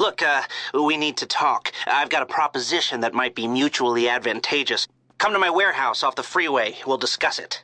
Look, we need to talk. I've got a proposition that might be mutually advantageous. Come to my warehouse off the freeway. We'll discuss it.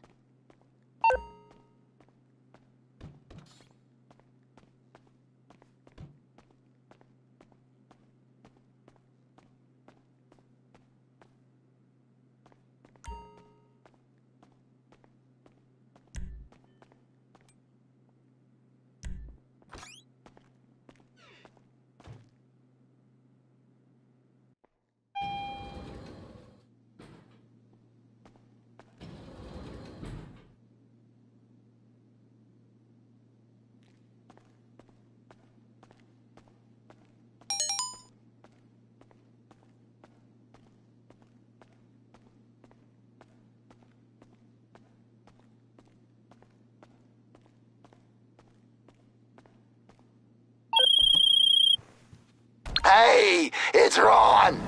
Hey, it's Ron!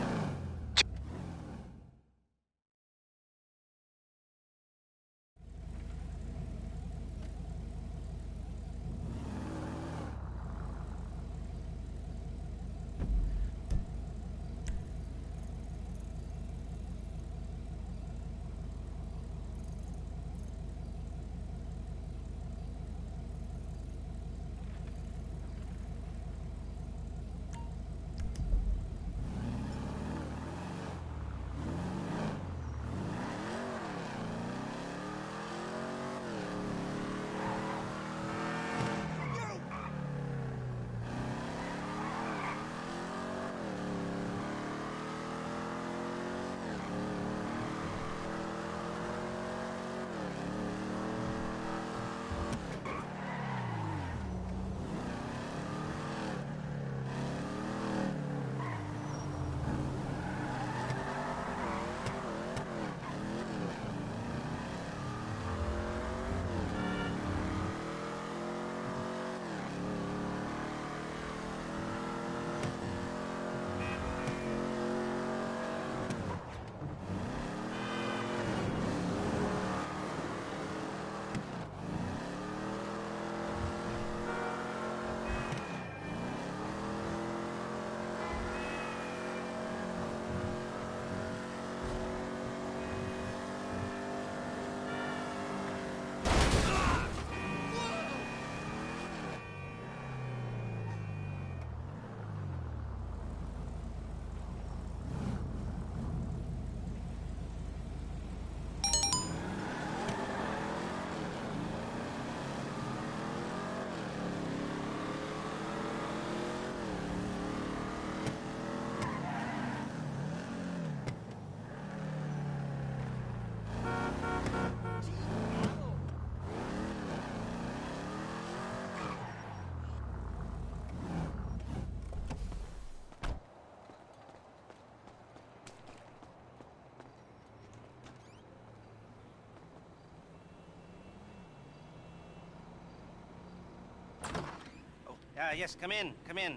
Yes, come in, come in.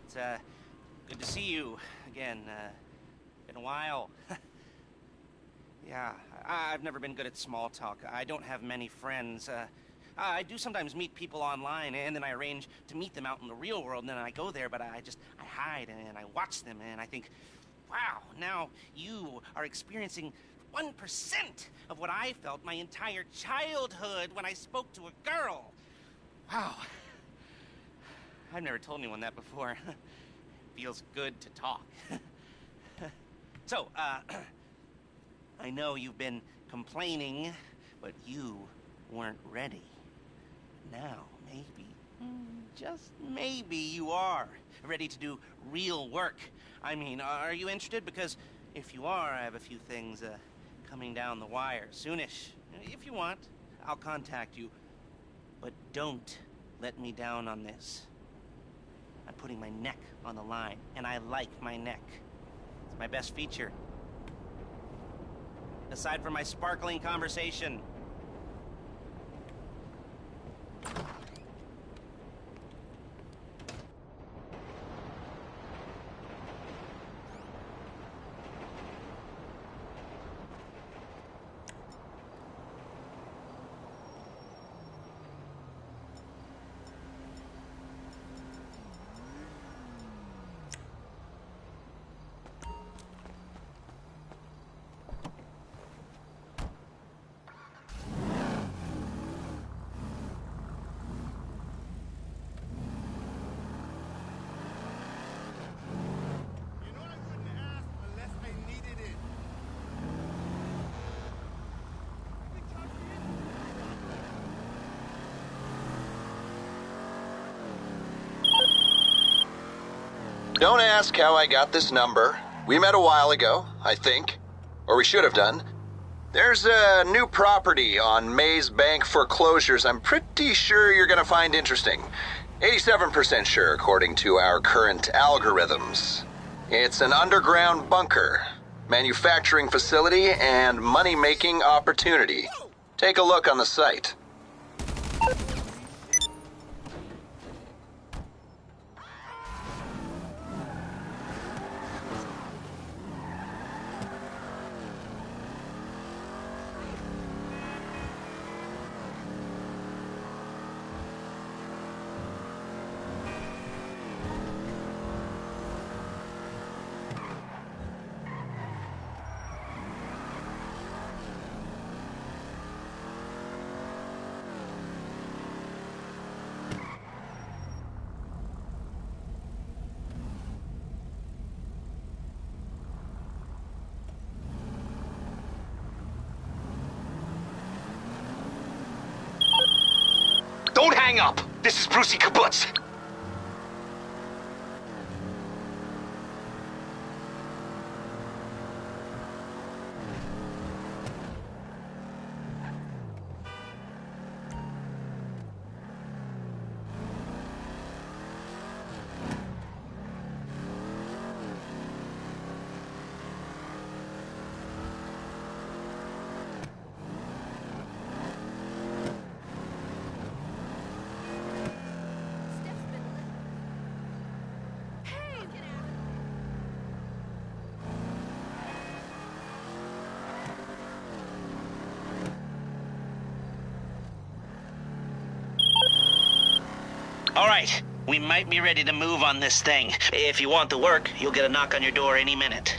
It's, good to see you again. Been a while. Yeah, I've never been good at small talk. I don't have many friends. I do sometimes meet people online, and then I arrange to meet them out in the real world, and then I go there, but I hide, and I watch them, and I think, wow, now you are experiencing 1% of what I felt my entire childhood when I spoke to a girl. Wow. I've never told anyone that before. Feels good to talk. So, I know you've been complaining, but you weren't ready. Now, maybe, just maybe you are ready to do real work. I mean, are you interested? Because if you are, I have a few things coming down the wire soonish. If you want, I'll contact you. But don't let me down on this. I'm putting my neck on the line, and I like my neck. It's my best feature. Aside from my sparkling conversation. Don't ask how I got this number. We met a while ago, I think. Or we should have done. There's a new property on Maze Bank foreclosures I'm pretty sure you're gonna find interesting. 87% sure, according to our current algorithms. It's an underground bunker, manufacturing facility, and money-making opportunity. Take a look on the site. Don't hang up! This is Brucey Kibbutz. All right, we might be ready to move on this thing. If you want the work, you'll get a knock on your door any minute.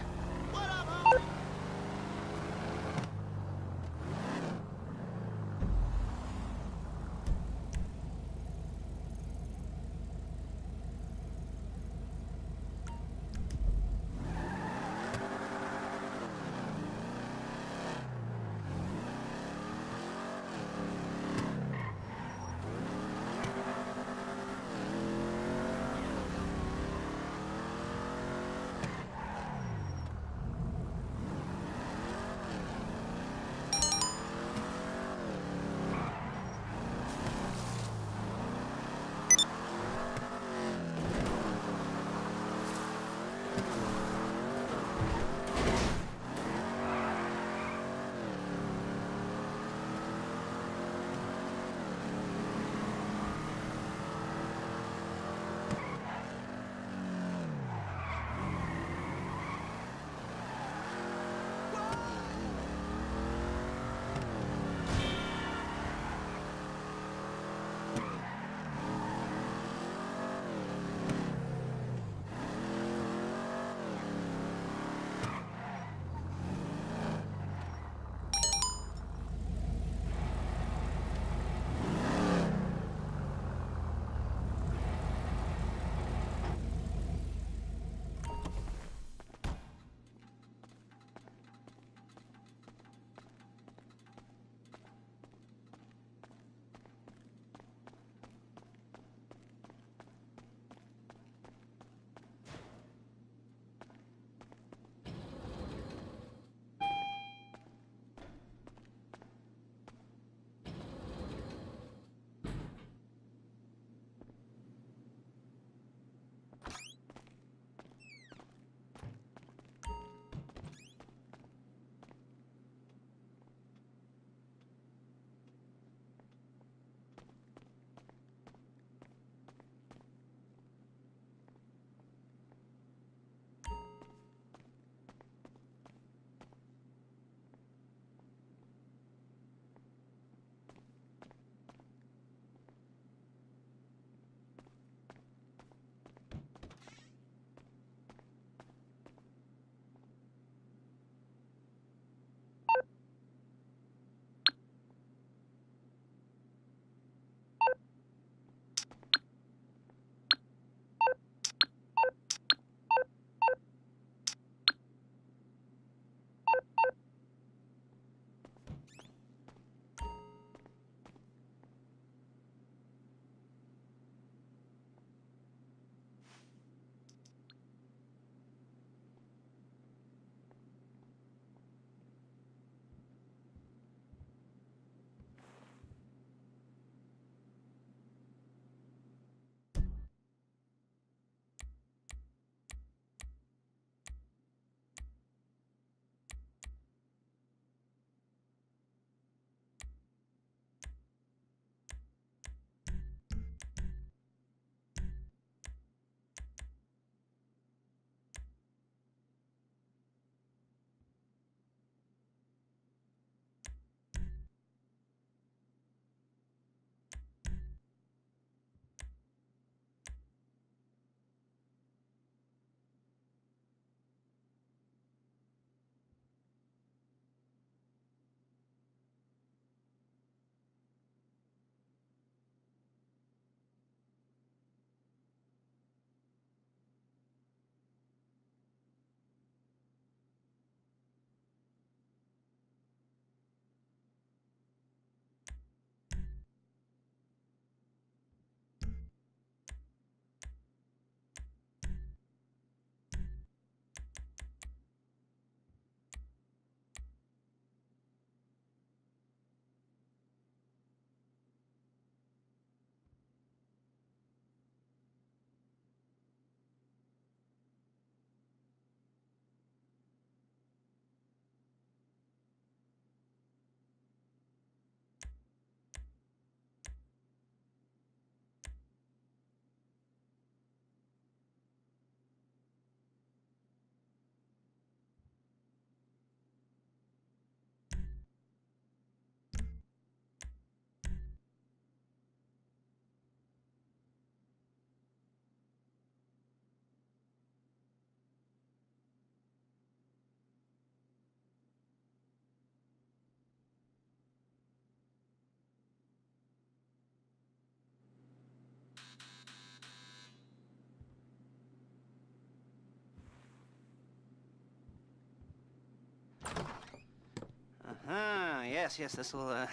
yes, this will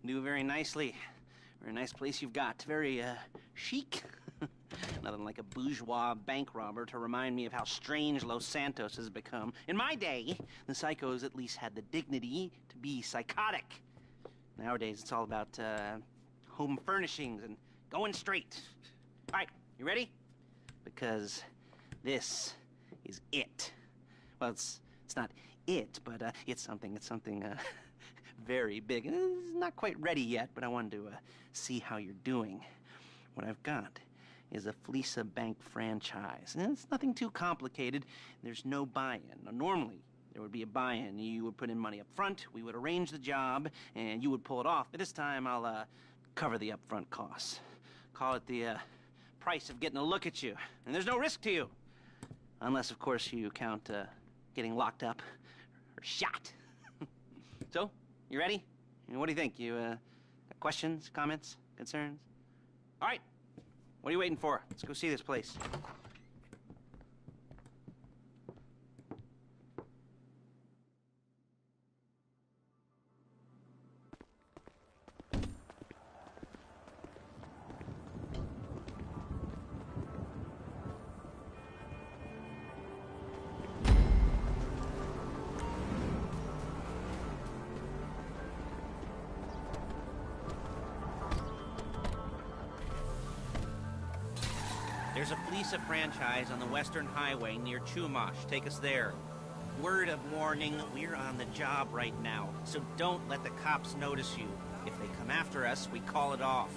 do very nicely. Very nice place you've got. Very chic. Nothing like a bourgeois bank robber to remind me of how strange Los Santos has become. In my day, the psychos at least had the dignity to be psychotic. Nowadays, it's all about home furnishings and going straight. All right, you ready? Because this is it. Well, it's not it, but it's something very big. It's not quite ready yet, but I wanted to see how you're doing. What I've got is a Fleesa Bank franchise. And it's nothing too complicated. There's no buy-in. Now, normally, there would be a buy-in. You would put in money up front, we would arrange the job, and you would pull it off. But this time, I'll cover the upfront costs. Call it the price of getting a look at you. And there's no risk to you. Unless, of course, you count getting locked up or shot. So, you ready? What do you think? You got questions, comments, concerns? All right. What are you waiting for? Let's go see this place. There's a Fleesa franchise on the Western Highway near Chumash. Take us there. Word of warning, we're on the job right now, so don't let the cops notice you. If they come after us, we call it off.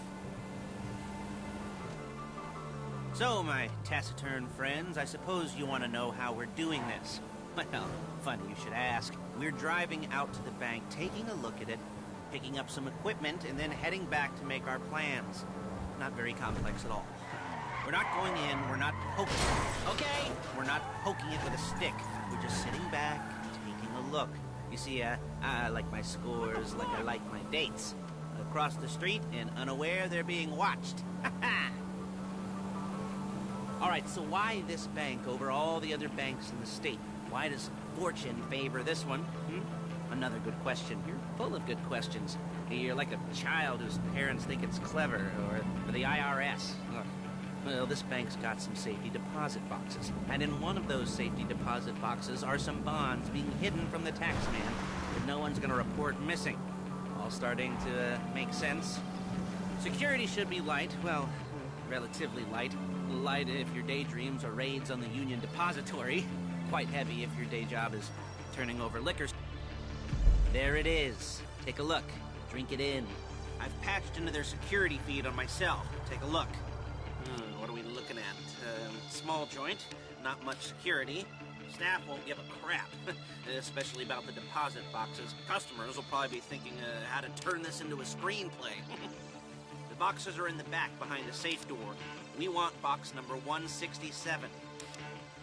So, my taciturn friends, I suppose you want to know how we're doing this. Well, funny you should ask. We're driving out to the bank, taking a look at it, picking up some equipment, and then heading back to make our plans. Not very complex at all. We're not going in, we're not poking it. Okay? We're not poking it with a stick. We're just sitting back, taking a look. You see, I like my scores like I like my dates. Across the street and unaware they're being watched. All right, so why this bank over all the other banks in the state? Why does fortune favor this one? Another good question. You're full of good questions. You're like a child whose parents think it's clever, or the IRS. Look. Well, this bank's got some safety deposit boxes. And in one of those safety deposit boxes are some bonds being hidden from the tax man that no one's gonna report missing. All starting to make sense. Security should be light. Well, relatively light. Light if your daydreams are raids on the Union Depository. Quite heavy if your day job is turning over liquor. There it is. Take a look. Drink it in. I've patched into their security feed on myself. Take a look. What are we looking at? Small joint, not much security. Staff won't give a crap, especially about the deposit boxes. Customers will probably be thinking how to turn this into a screenplay. The boxes are in the back behind a safe door. We want box number 167.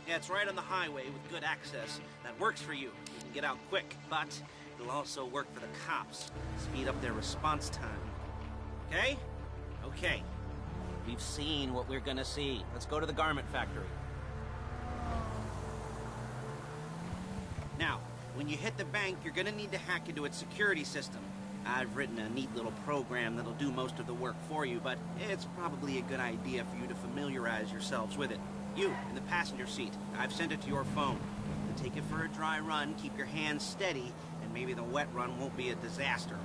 Yeah, it's right on the highway with good access. That works for you. You can get out quick, but it'll also work for the cops. Speed up their response time. Okay? Okay. We've seen what we're gonna see. Let's go to the garment factory. Now, when you hit the bank, you're gonna need to hack into its security system. I've written a neat little program that'll do most of the work for you, but it's probably a good idea for you to familiarize yourselves with it. You, in the passenger seat, I've sent it to your phone. Take it for a dry run, keep your hands steady, and maybe the wet run won't be a disaster.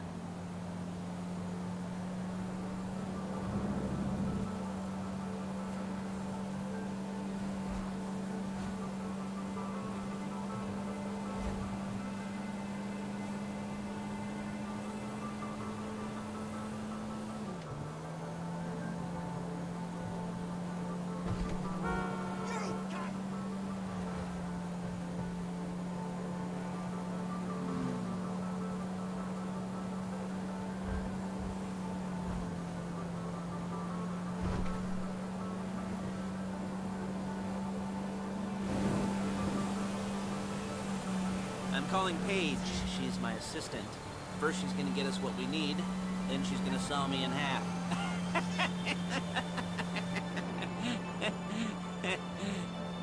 I'm calling Paige. She's my assistant. First she's gonna get us what we need, then she's gonna saw me in half.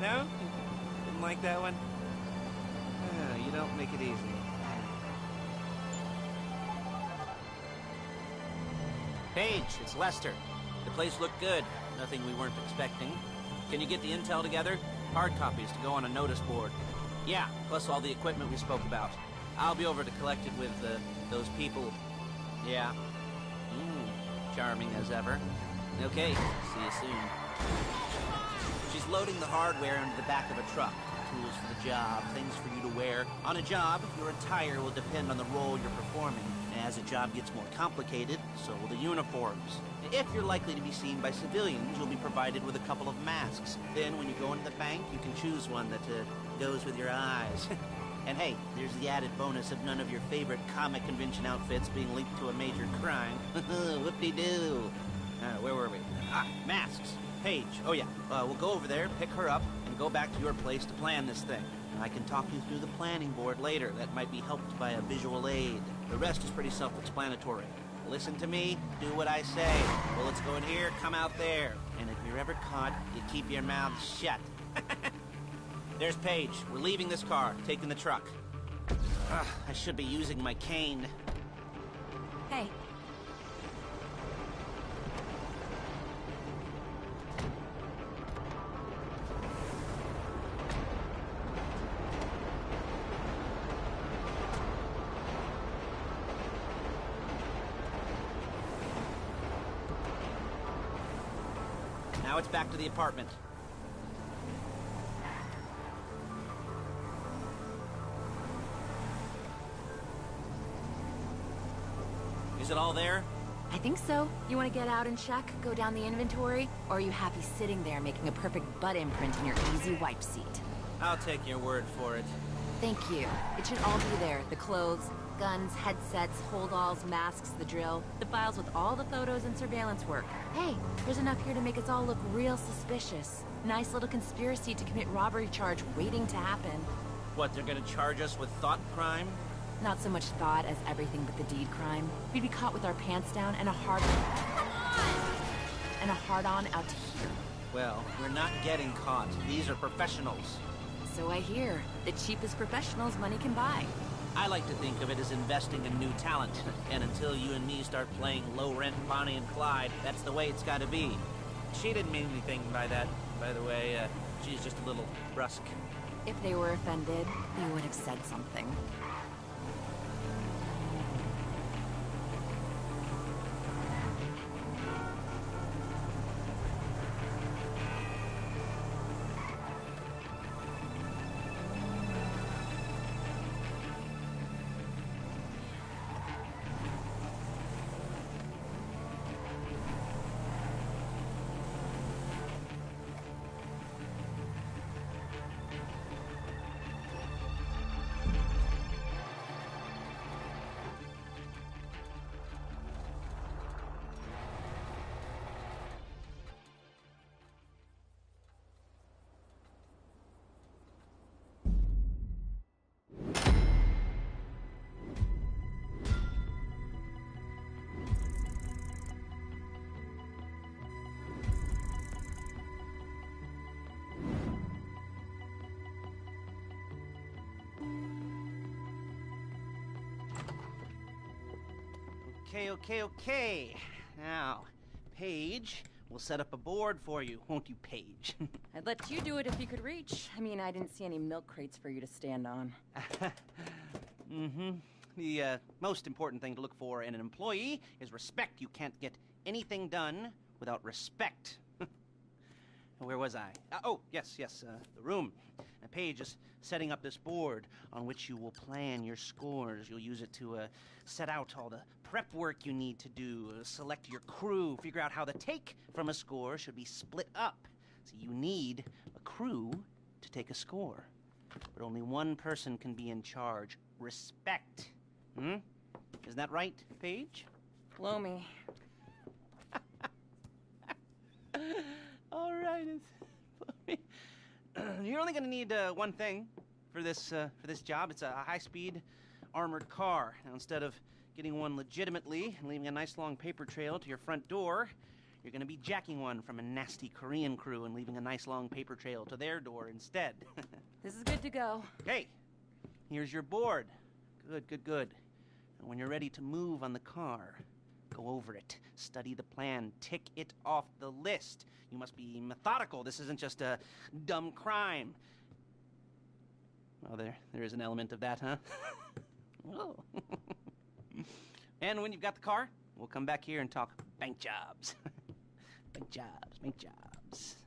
No? Didn't like that one? You don't make it easy. Paige, it's Lester. The place looked good. Nothing we weren't expecting. Can you get the intel together? Hard copies to go on a notice board. Yeah, plus all the equipment we spoke about. I'll be over to collect it with, those people. Yeah. Charming as ever. Okay, see you soon. She's loading the hardware into the back of a truck. Tools for the job, things for you to wear. On a job, your attire will depend on the role you're performing. As a job gets more complicated, so will the uniforms. If you're likely to be seen by civilians, you'll be provided with a couple of masks. Then, when you go into the bank, you can choose one that goes with your eyes. And hey, there's the added bonus of none of your favorite comic convention outfits being linked to a major crime. Whoop-de-doo. Where were we? Masks. Paige. Oh yeah, we'll go over there, pick her up, and go back to your place to plan this thing. I can talk you through the planning board later. That might be helped by a visual aid. The rest is pretty self-explanatory. Listen to me, do what I say. Bullets go in here, come out there. And if you're ever caught, you keep your mouth shut. There's Paige. We're leaving this car, taking the truck. I should be using my cane. Hey. Now it's back to the apartment. Is it all there? I think so. You want to get out and check, go down the inventory? Or are you happy sitting there making a perfect butt imprint in your easy wipe seat? I'll take your word for it. Thank you. It should all be there. The clothes, guns, headsets, holdalls, masks, the drill. The files with all the photos and surveillance work. Hey, there's enough here to make us all look real suspicious. Nice little conspiracy to commit robbery charge waiting to happen. What, they're gonna charge us with thought crime? Not so much thought as everything but the deed crime. We'd be caught with our pants down and a hard-on out to here. Well, we're not getting caught. These are professionals. So I hear. The cheapest professionals money can buy. I like to think of it as investing in new talent. And until you and me start playing low-rent Bonnie and Clyde, that's the way it's gotta be. She didn't mean anything by that, by the way. She's just a little brusque. If they were offended, they would have said something. Okay. Now, Paige, we'll set up a board for you, won't you, Paige? I'd let you do it if you could reach. I mean, I didn't see any milk crates for you to stand on. The most important thing to look for in an employee is respect. You can't get anything done without respect. Where was I? Yes, the room. Paige is setting up this board on which you will plan your scores. You'll use it to set out all the prep work you need to do, select your crew, figure out how the take from a score should be split up. So you need a crew to take a score. But only one person can be in charge. Respect. Isn't that right, Paige? Blow me. All right. You're only going to need one thing for this job. It's a high-speed armored car. Now, instead of getting one legitimately and leaving a nice long paper trail to your front door, you're going to be jacking one from a nasty Korean crew and leaving a nice long paper trail to their door instead. This is good to go. Okay, here's your board. Good. And when you're ready to move on the car, Go over it. Study the plan. Tick it off the list. You must be methodical. This isn't just a dumb crime. Oh, there is an element of that, huh? Oh. And when you've got the car, we'll come back here and talk bank jobs. Bank jobs, bank jobs.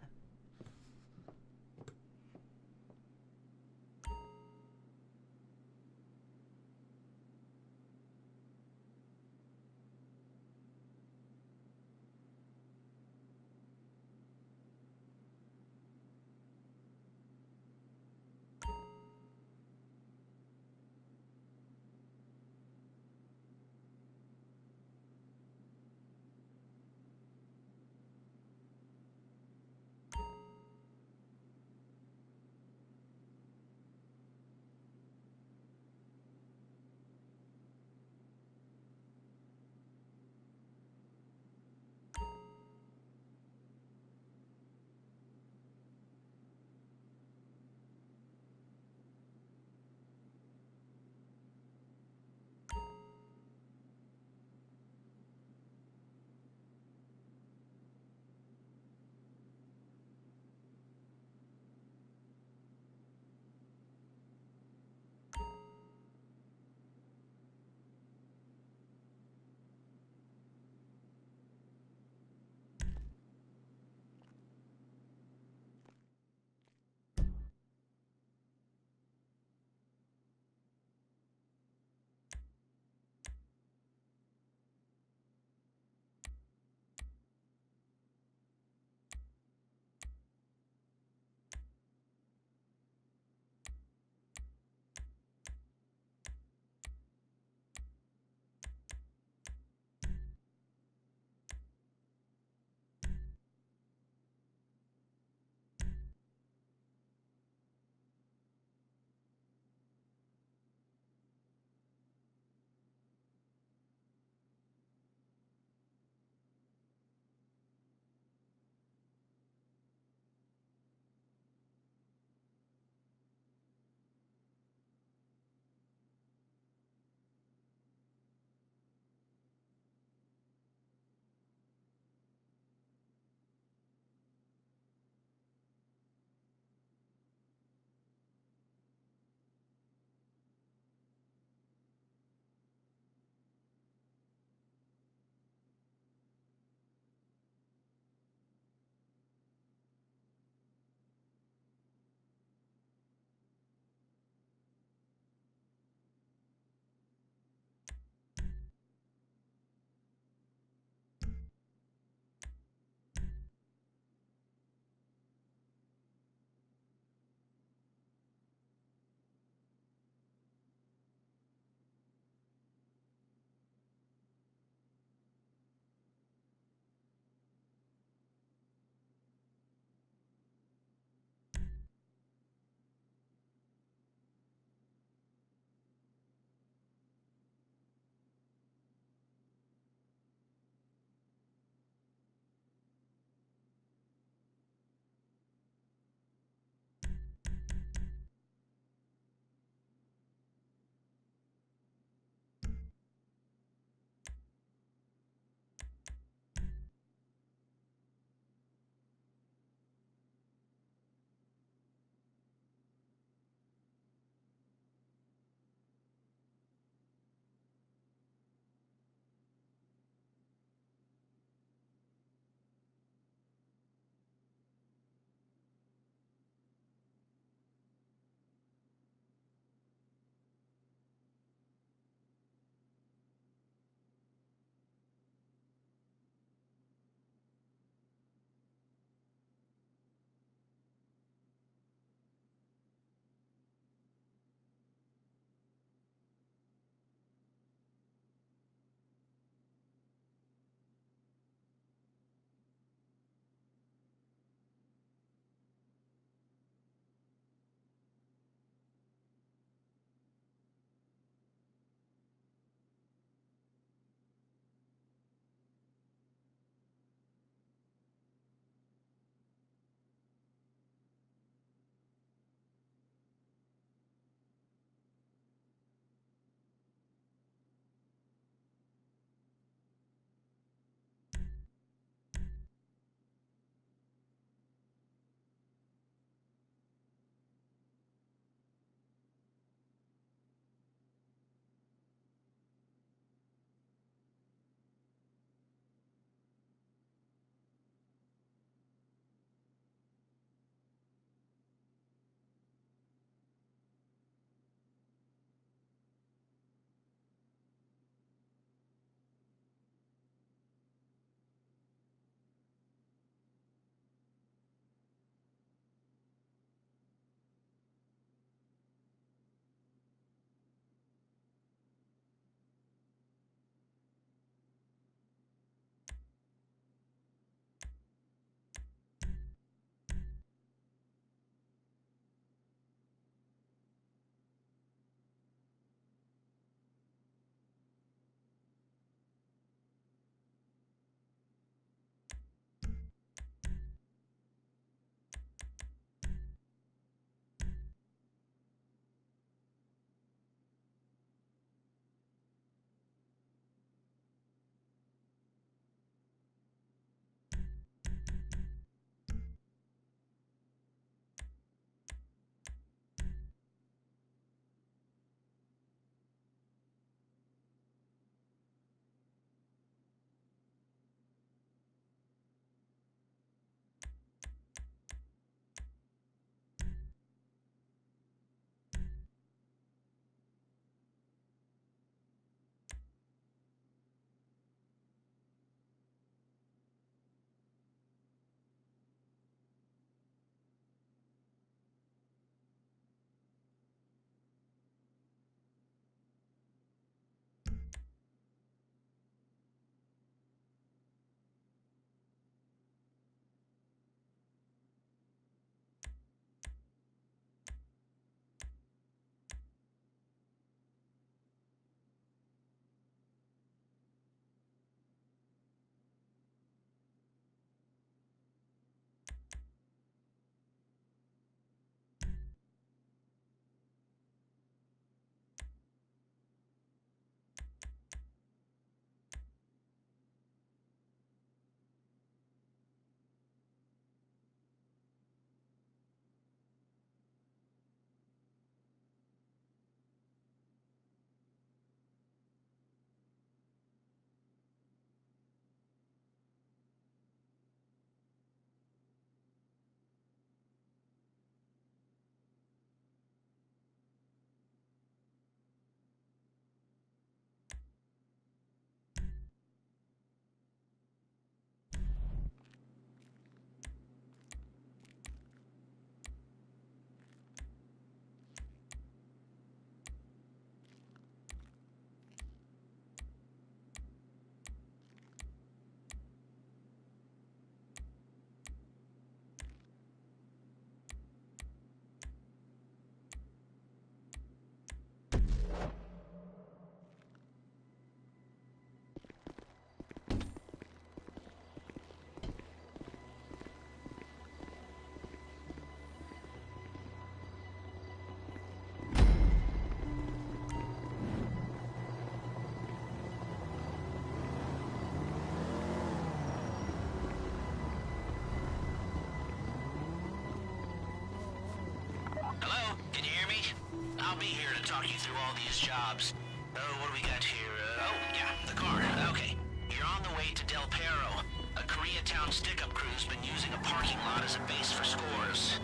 I'll be here to talk you through all these jobs. Oh, what do we got here? Oh, yeah, the car. Okay. You're on the way to Del Perro. A Koreatown stick-up crew's been using a parking lot as a base for scores.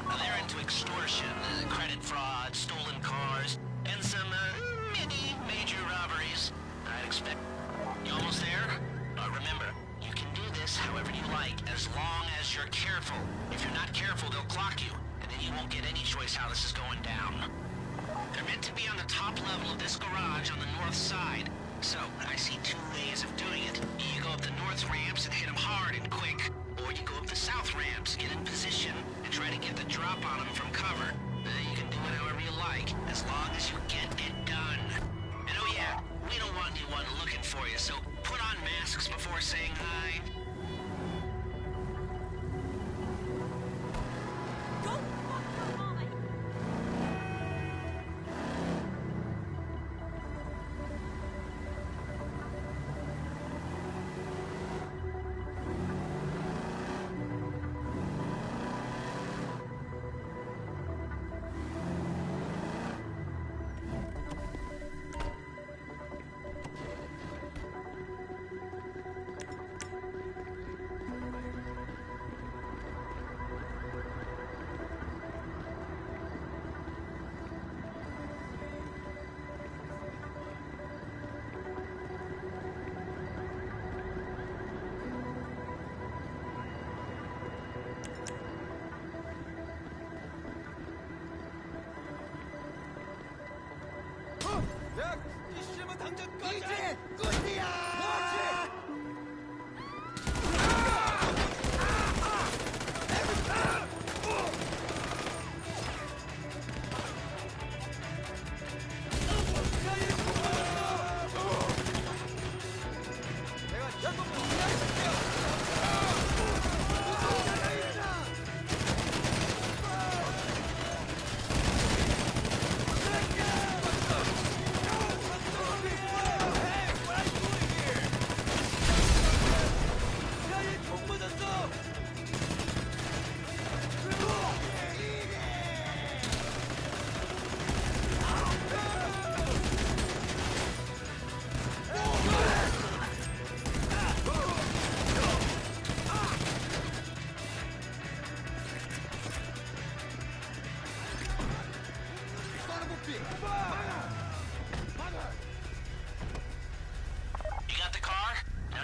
They're into extortion, credit fraud, stolen cars, and some, mini major robberies. I'd expect... You almost there? Remember, you can do this however you like, as long as you're careful. If you're not careful, they'll clock you, and then you won't get any choice how this is going down. They're meant to be on the top level of this garage on the north side. So, I see two ways of doing it. You go up the north ramps and hit them hard and quick, or you go up the south ramps, get in position, and try to get the drop on them from cover. You can do it however you like, as long as you get it done. And oh yeah, we don't want anyone looking for you, so put on masks before saying hi.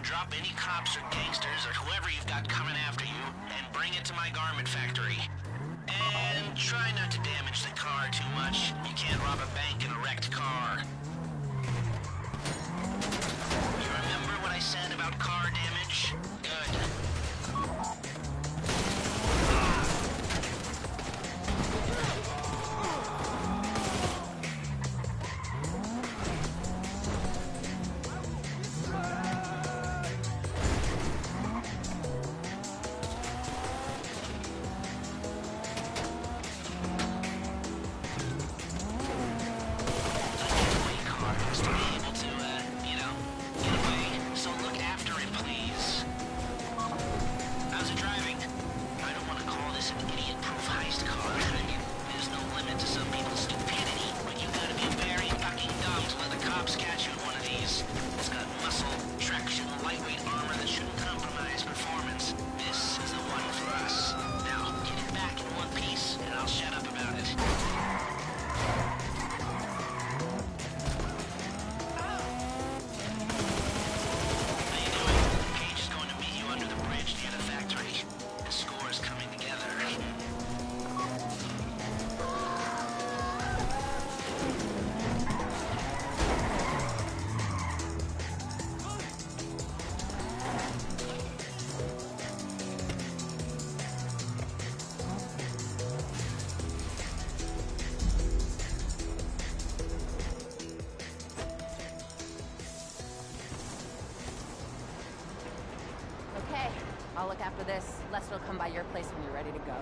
Drop any cops or gangsters or whoever you've got coming after you and bring it to my garment factory. And try not to damage the car too much. You can't rob a bank in a wrecked car. You remember what I said about car damage? Good. I'll look after this. Lester will come by your place when you're ready to go.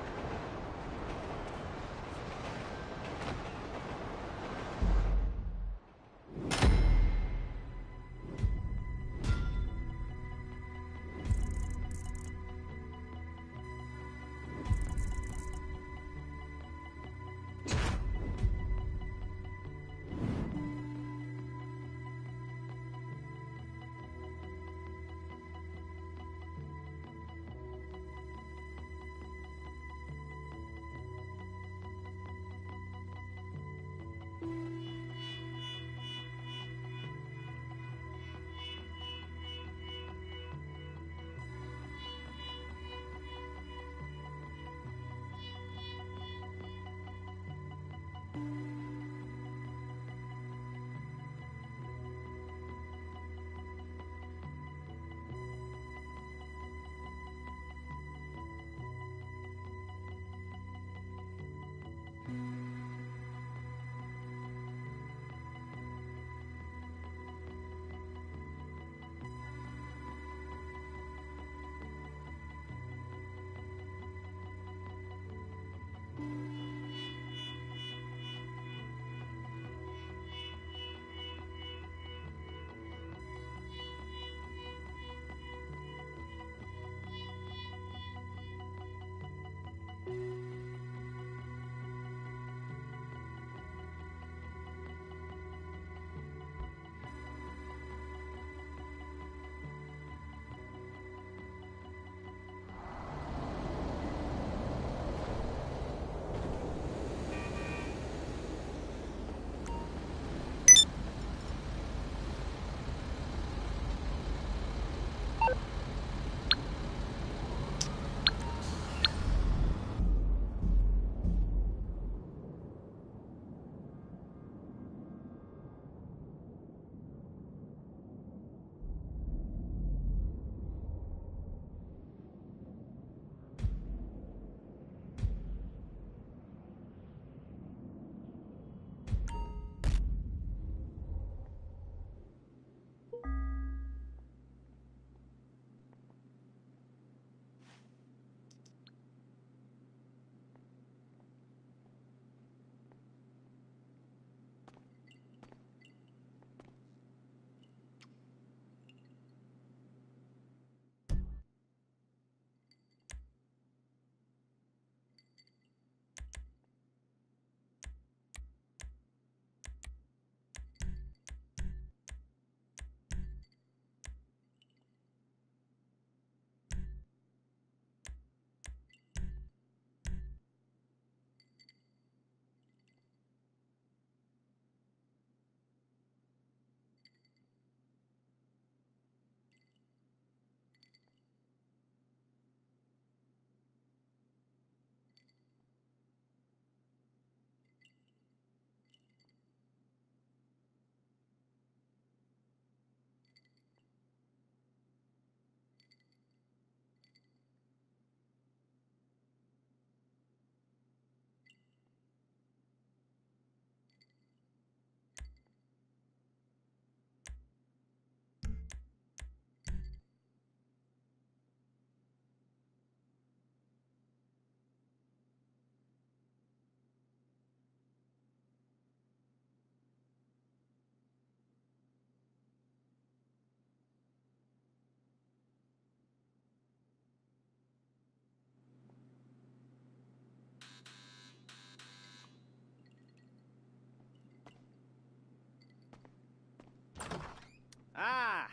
Ah,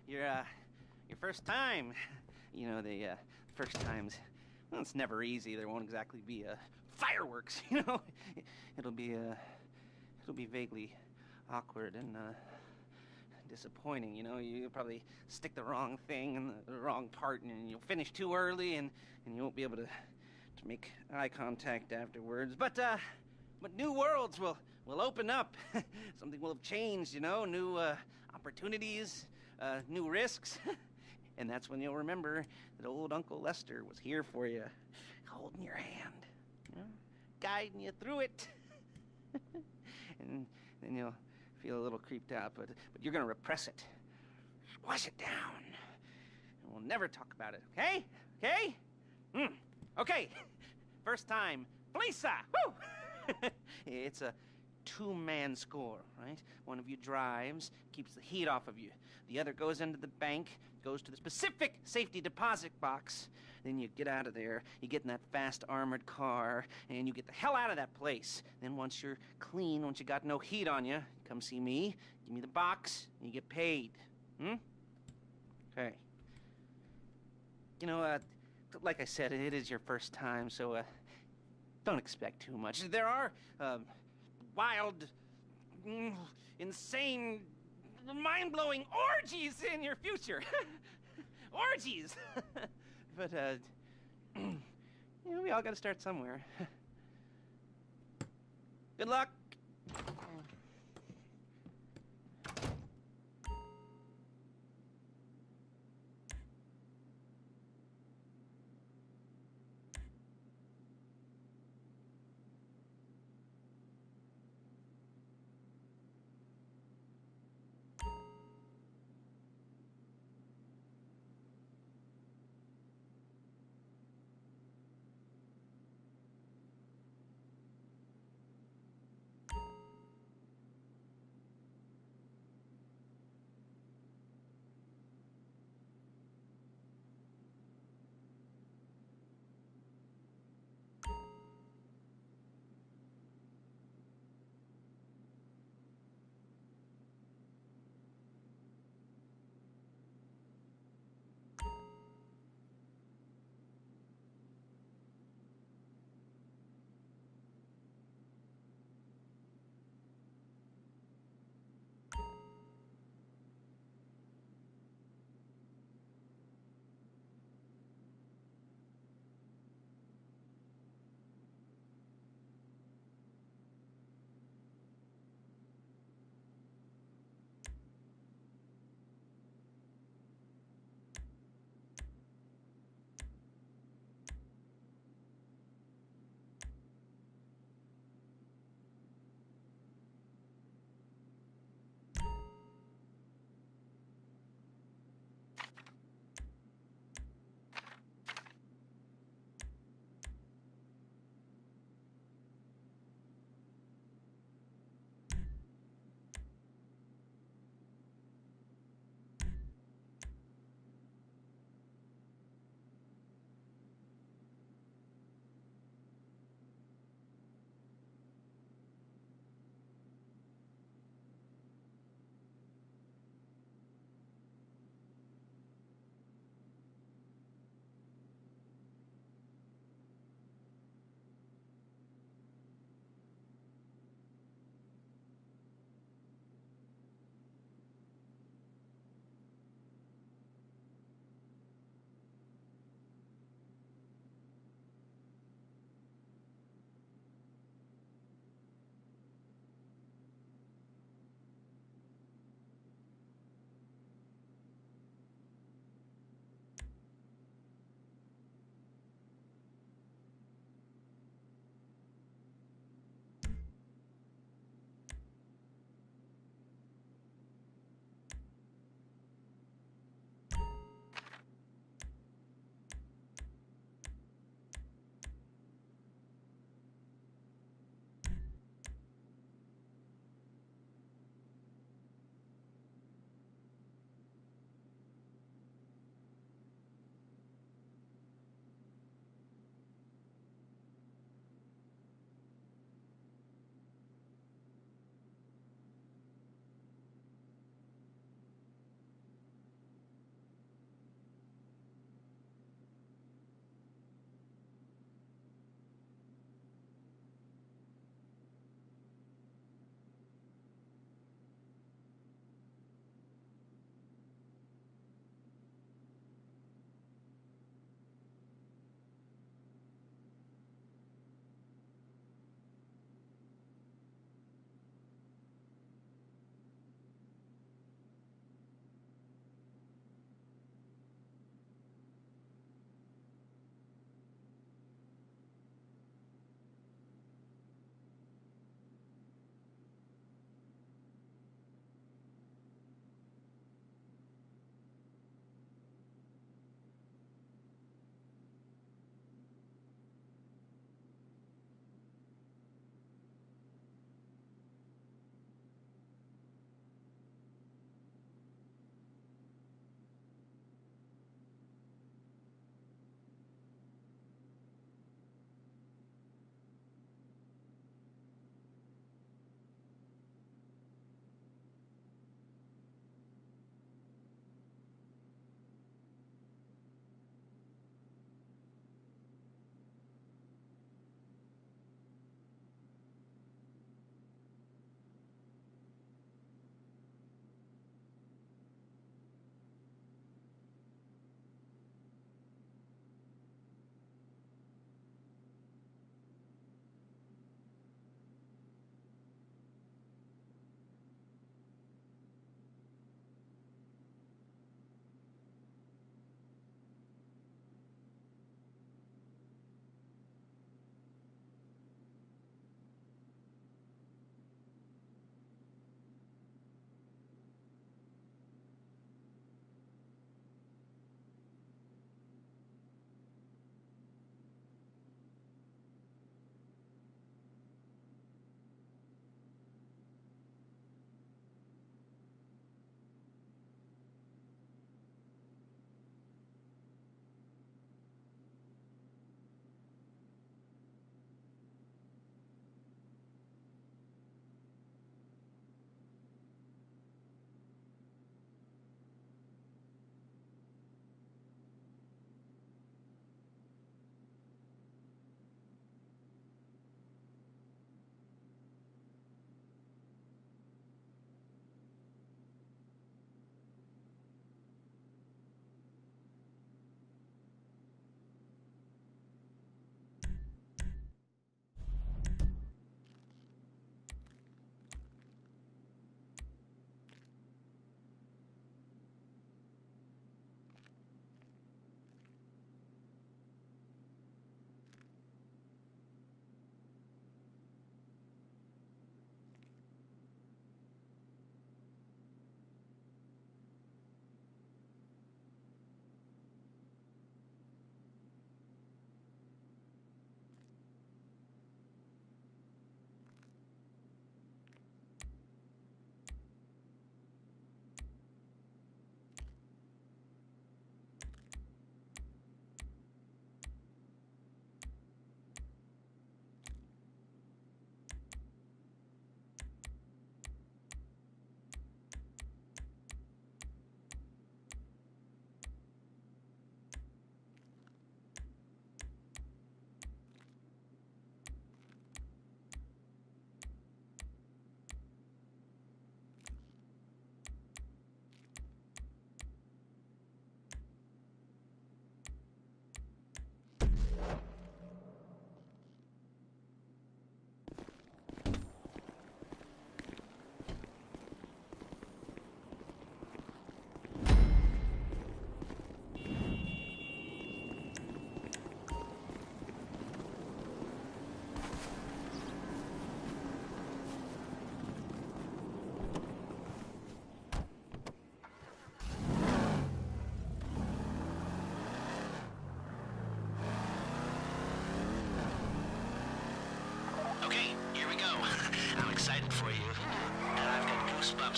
your first time. You know, the first times, well, it's never easy. There won't exactly be fireworks, you know. It'll be vaguely awkward and disappointing, you know. You'll probably stick the wrong thing in the wrong part, and you'll finish too early, and you won't be able to make eye contact afterwards. But new worlds will open up. Something will have changed, you know. New opportunities, new risks. And that's when you'll remember that old Uncle Lester was here for you, holding your hand, you know, guiding you through it. And then you'll feel a little creeped out, but you're gonna repress it. Squash it down. And we'll never talk about it, okay? Okay? Okay. First time. Lisa! Woo! It's a two-man score, right? One of you drives, keeps the heat off of you. The other goes into the bank, goes to the specific safety deposit box. Then you get out of there, you get in that fast armored car, and you get the hell out of that place. Then once you're clean, once you got no heat on you, come see me, give me the box, and you get paid. Okay. You know, like I said, it is your first time, so don't expect too much. There are wild, insane, mind-blowing orgies in your future. Orgies! But, you know, we all gotta start somewhere. Good luck.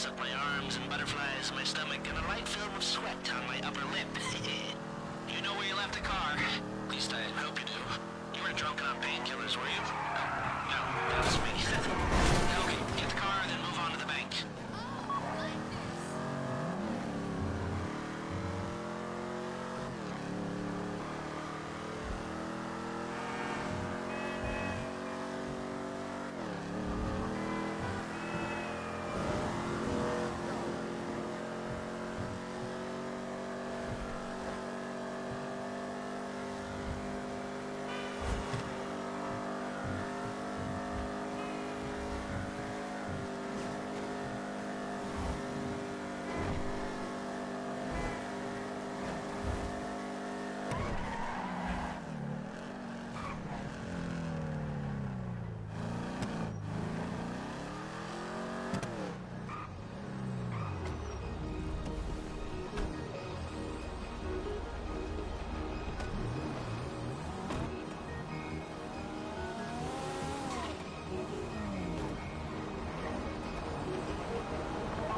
lights up my arms and butterflies in my stomach and a light film of sweat on my upper lip. You know where you left the car? At least I hope you do. You weren't drunk on painkillers, were you? No, that was me. Okay, get the car, then move on to the bank.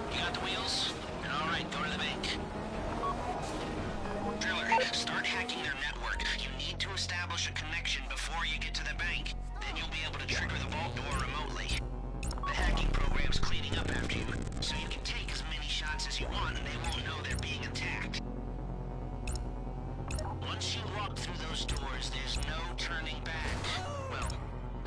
You got the wheels? All right, go to the bank. Driller, start hacking their network. You need to establish a connection before you get to the bank. Then you'll be able to trigger the vault door remotely. The hacking program's cleaning up after you, so you can take as many shots as you want and they won't know they're being attacked. Once you walk through those doors, there's no turning back. Well,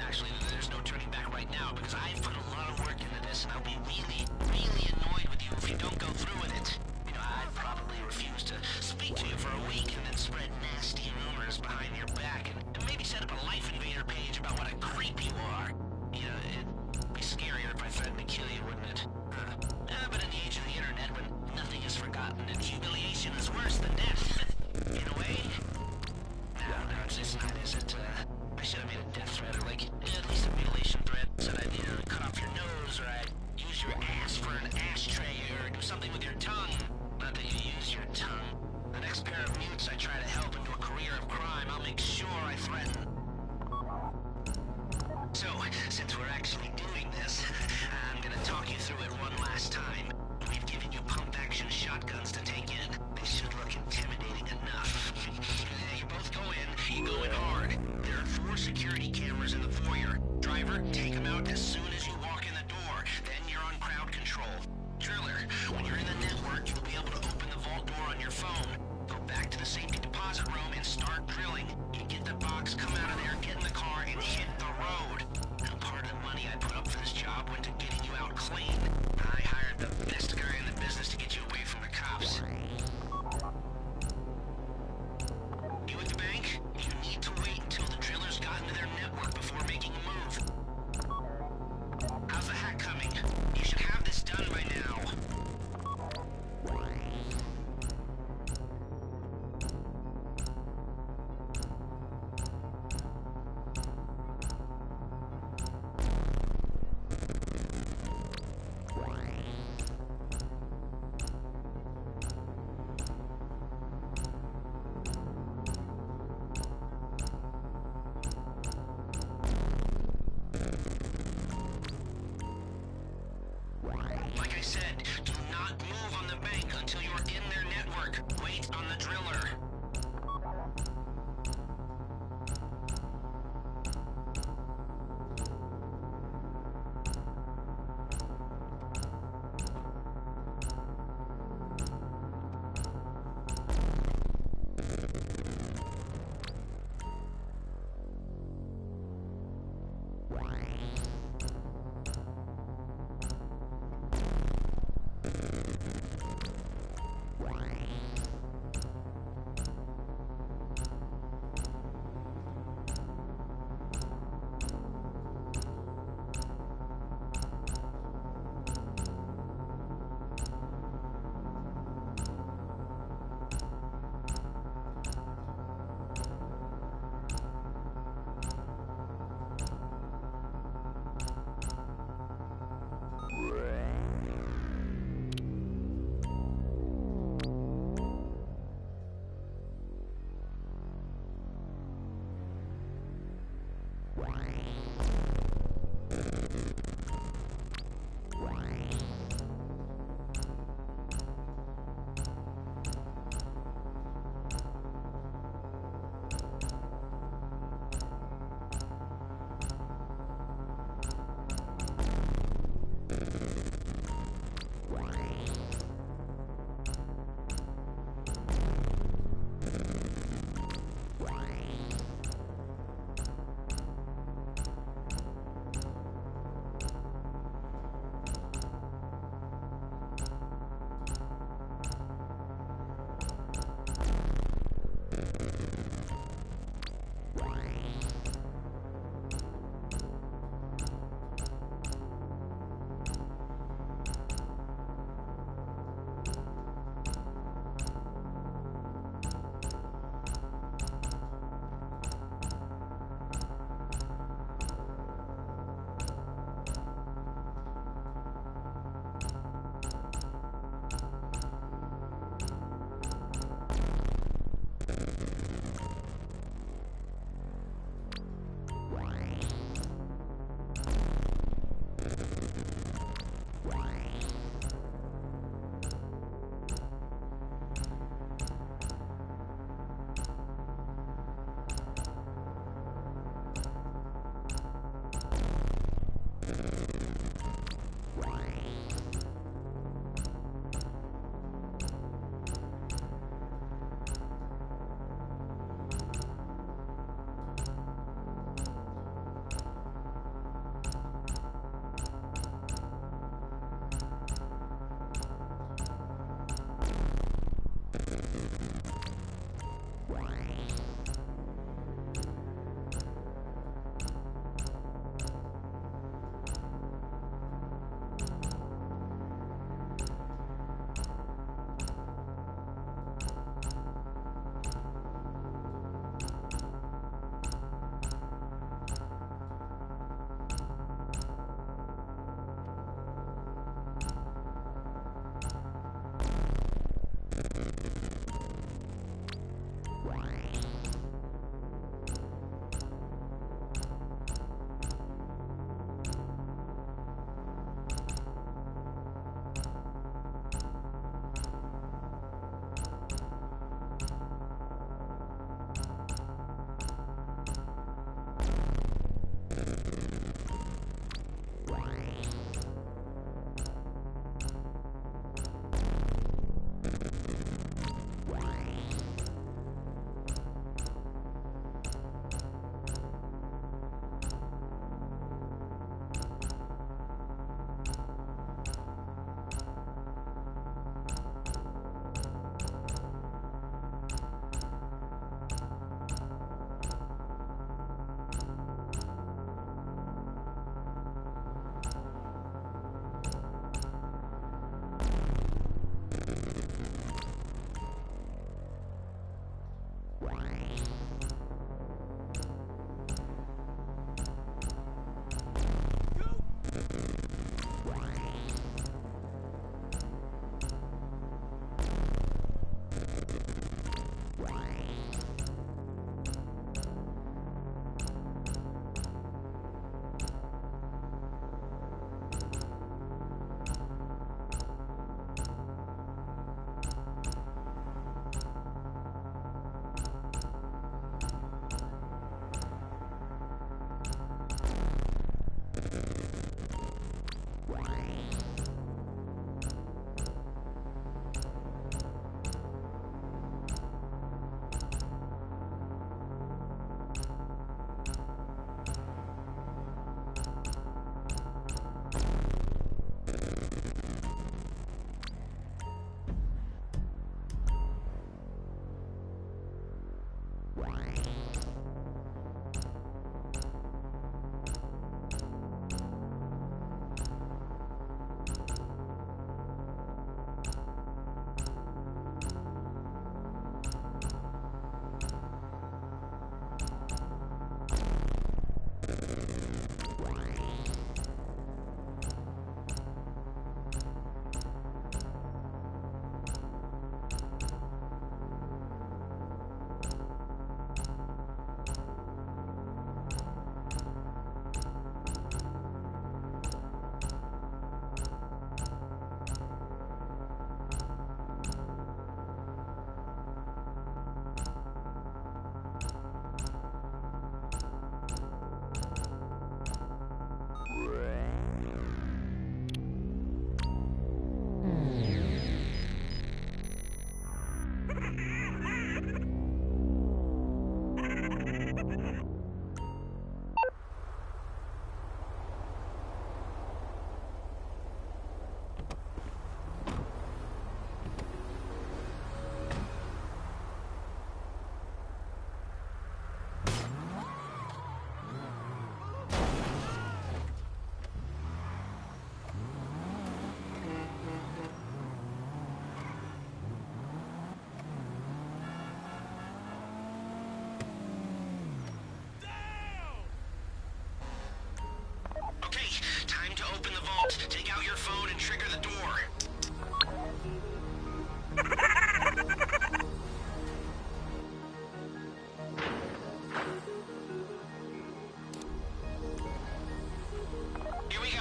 actually, there's no turning back right now because I've put a lot of work into this and I'll be really, really annoyed with you if you don't go through with it. You know, I'd probably refuse to speak to you for a week and then spread nasty rumors behind your back and maybe set up a Life Invader page about what a creep you are. You know, it'd be scarier if I threatened to kill you, wouldn't it? But in the age of the internet, when nothing is forgotten and humiliation is worse than death, in a way. No, it's not, is it? I should have made a death threat or like at least a mutilation threat. Said I'd, cut off your nose or I'd use your ass for an ashtray or do something with your tongue. Not that you use your tongue. The next pair of mutes I try to help into a career of crime, I'll make sure I threaten. So, since we're actually doing this, I'm gonna talk you through it one last time. We've given you pump-action shotguns to take in. They should look intimidating enough. You both go in, you go in hard. There are 4 security cameras in the foyer. Driver, take them out as soon as you walk in the door. Then you're on crowd control. Driller, when you're in the network, you'll be able to open the vault door on your phone. Go back to the safety deposit room and start drilling. You get the box, come out of there, get in the car, and hit the road. Now, part of the money I put up for this job went to getting you out clean. I hired the best guy in the business to get you away from the cops. You at the bank? You need to wait until the drillers got into their network before making a move. How's the hack coming? You should have this done by now. Like I said, do not move on the bank until you're in their network. Wait on the driller.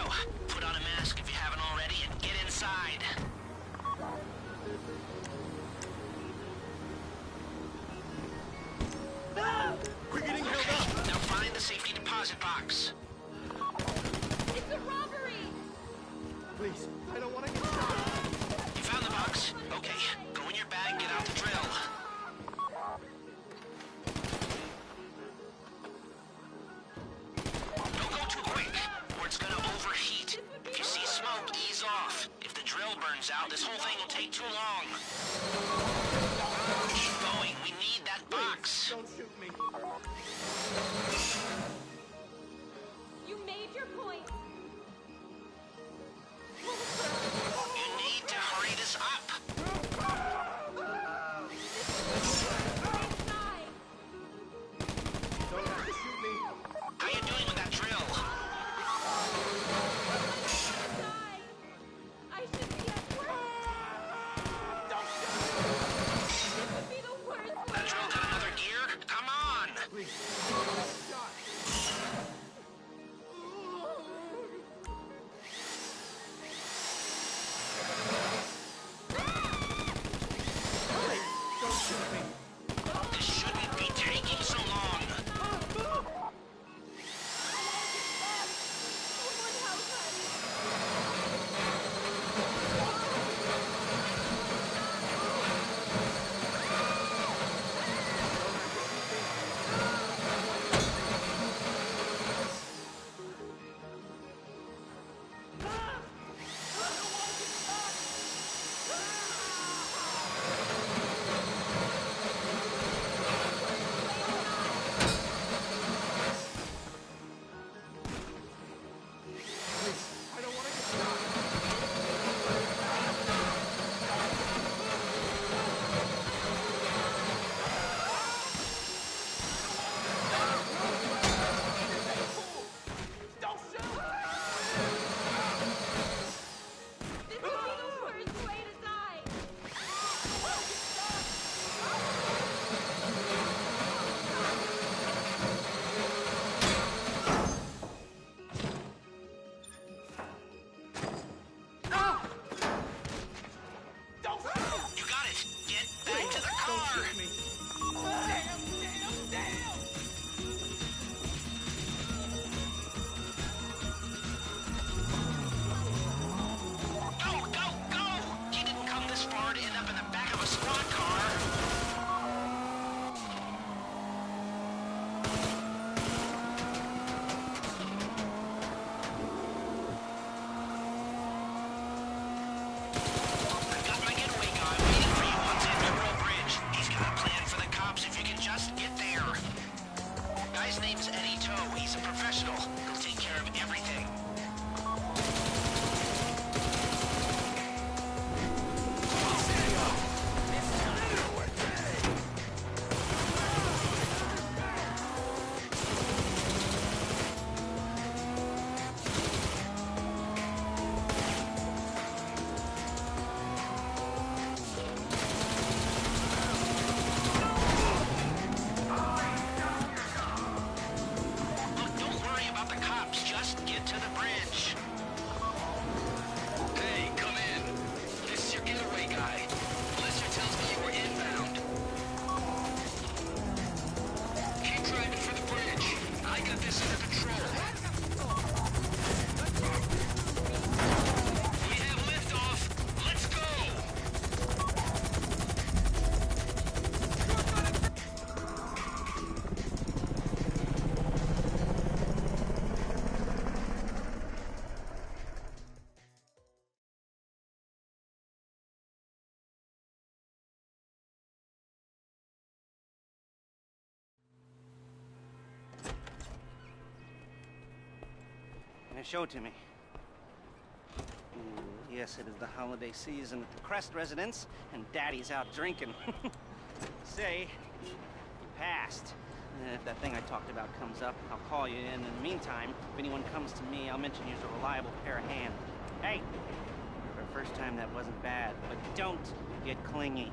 go. Put on a mask if you haven't already and get inside. We're getting held up. Now find the safety deposit box. It's a robbery! Please, I don't want to get shot. You found the box? Okay, go in your bag, get out the drill. Don't go too quick, or it's gonna overheat. If you see smoke, ease off. If the drill burns out, this whole thing will take too long. Keep going, we need that box. Don't shoot me. You made your point! You need to hurry this up. Don't have to shoot me. How you doing with that drill? I should be at work! This would be the worst That drill got another gear? Come on! Please, don't get shot. Don't shoot me. This shouldn't be taking so long. Someone help us! Please, I don't want to get shot. Don't shoot! This would be the worst way to die! Don't shoot! You got it. Get back to the Don't car. shoot me. Damn! Go, go, go! You didn't come this far to end up in the back of a squad car. I've got my getaway guy waiting for you once in Emerald Bridge. He's got a plan for the cops if you can just get there. Guy's name's Eddie Toe. He's a professional. He'll take care of everything. Look, don't worry about the cops. Just get to the bridge. Hey, come in. This is your getaway guy. Lester tells me you were inbound. Keep driving for the bridge. I got this under control. We have liftoff. Let's go. Now show it to me. Yes, it is the holiday season at the Crest residence, and Daddy's out drinking. Say, you passed. And if that thing I talked about comes up, I'll call you in. In the meantime, if anyone comes to me, I'll mention you're a reliable pair of hands. Hey, for the first time that wasn't bad, but don't get clingy.